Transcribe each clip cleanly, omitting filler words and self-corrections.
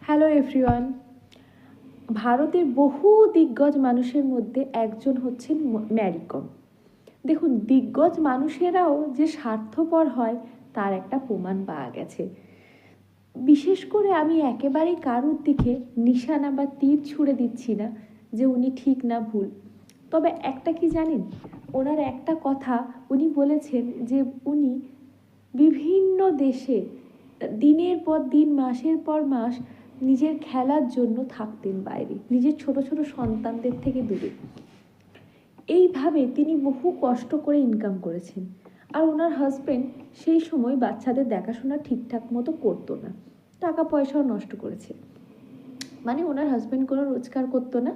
Hello everyone. ভারতের বহু দিগ্গজ মানুষের মধ্যে একজন হচ্ছেন ম্যারি কম। দেখুন, দিগ্গজ মানুষেরাও যে স্বার্থপর হয় তার একটা প্রমাণ পাওয়া গেছে। বিশেষ করে আমি একেবারেই কারুর দিকে নিশানা বা তীর ছুঁড়ে দিচ্ছি না যে উনি ঠিক না ভুল। তবে একটা কি জানেন, ওনার একটা কথা উনি বলেছেন যে উনি বিভিন্ন দেশে দিনের পর দিন, মাসের পর মাস নিজের খেলার জন্য থাকতেন বাইরে, নিজের ছোট ছোট সন্তানদের থেকে দূরে। এইভাবে তিনি বহু কষ্ট করে ইনকাম করেছেন। আর ওনার হাজব্যান্ড সেই সময় বাচ্চাদের দেখাশোনা ঠিকঠাক মতো করতো না, টাকা পয়সাও নষ্ট করেছে। মানে ওনার হাজব্যান্ড কোনো রোজগার করতো না,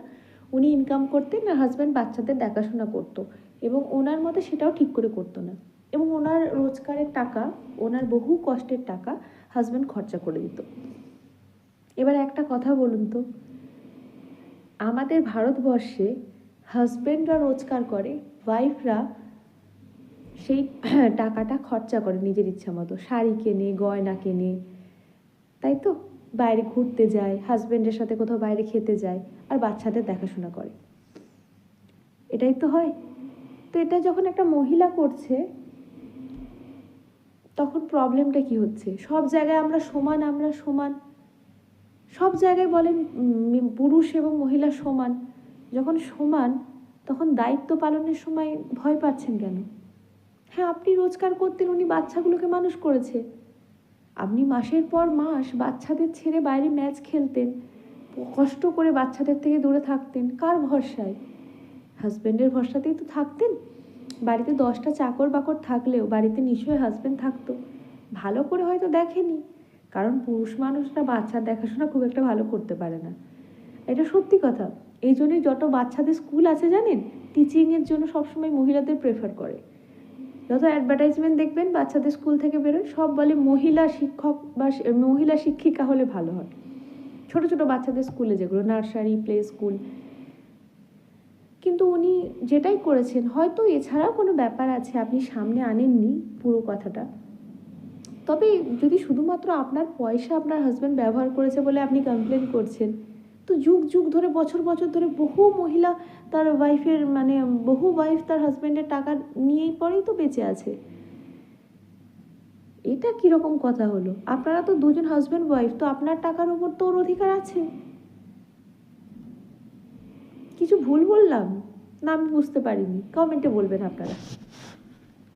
উনি ইনকাম করতেন, আর হাজব্যান্ড বাচ্চাদের দেখাশোনা করতো, এবং ওনার মতে সেটাও ঠিক করে করতো না। এবং ওনার রোজগারের টাকা, ওনার বহু কষ্টের টাকা হাজব্যান্ড খরচা করে দিত। এবার একটা কথা বলুন তো, আমাদের ভারতবর্ষে হাজব্যান্ডরা রোজগার করে, ওয়াইফরা সেই টাকাটা খরচা করে নিজের ইচ্ছা মতো, শাড়ি কেনে, গয়না কেনে, তাই তো, বাইরে ঘুরতে যায়, হাজব্যান্ডের সাথে কোথাও বাইরে খেতে যায়, আর বাচ্চাদের দেখাশোনা করে। এটাই তো হয়। তো এটা যখন একটা মহিলা করছে, তখন প্রবলেমটা কি হচ্ছে? সব জায়গায় আমরা সমান, সব জায়গায় বলেন পুরুষ এবং মহিলা সমান। যখন সমান, তখন দায়িত্ব পালনের সময় ভয় পাচ্ছেন কেন? হ্যাঁ, আপনি রোজগার করতেন, উনি বাচ্চাগুলোকে মানুষ করেছে। আপনি মাসের পর মাস বাচ্চাদের ছেড়ে বাইরে ম্যাচ খেলতেন, কষ্ট করে বাচ্চাদের থেকে দূরে থাকতেন। কার ভরসায়? হাজব্যান্ডের ভরসাতেই তো থাকতেন। বাড়িতে 10টা চাকর বাকর থাকলেও বাড়িতে নিশ্চয়ই হাজব্যান্ড থাকতো। ভালো করে হয়তো দেখেনি, কারণ পুরুষ মানুষরা বাচ্চার দেখাশোনা খুব একটা ভালো করতে পারে না, এটা সত্যি কথা। এই জন্যই যত বাচ্চাদের স্কুল আছে জানেন, টিচিংয়ের জন্য সবসময় মহিলাদের প্রেফার করে। যত অ্যাডভার্টাইজমেন্ট দেখবেন বাচ্চাদের স্কুল থেকে বেরোয়, সব বলে মহিলা শিক্ষক বা মহিলা শিক্ষিকা হলে ভালো হয়। ছোট ছোট বাচ্চাদের স্কুলে, যেগুলো নার্সারি, প্লে স্কুল। কিন্তু উনি যেটাই করেছেন, হয়তো এছাড়াও কোনো ব্যাপার আছে, আপনি সামনে আনেননি পুরো কথাটা। তবে যদি শুধুমাত্র আপনার পয়সা আপনার হাজব্যান্ড ব্যবহার করেছে বলে আপনি কমপ্লেন করছেন, তো যুগ যুগ ধরে, বছর বছর ধরে বহু মহিলা তার ওয়াইফের, মানে বহু ওয়াইফ তার হাজব্যান্ডের টাকা নিয়েই পরেই তো বেঁচে আছে। এটা কীরকম কথা হলো? আপনারা তো দুজন হাজব্যান্ড ওয়াইফ, তো আপনার টাকার উপর তো ওর অধিকার আছে। কিছু ভুল বললাম না? আমি বুঝতে পারিনি, কমেন্টে বলবেন আপনারা।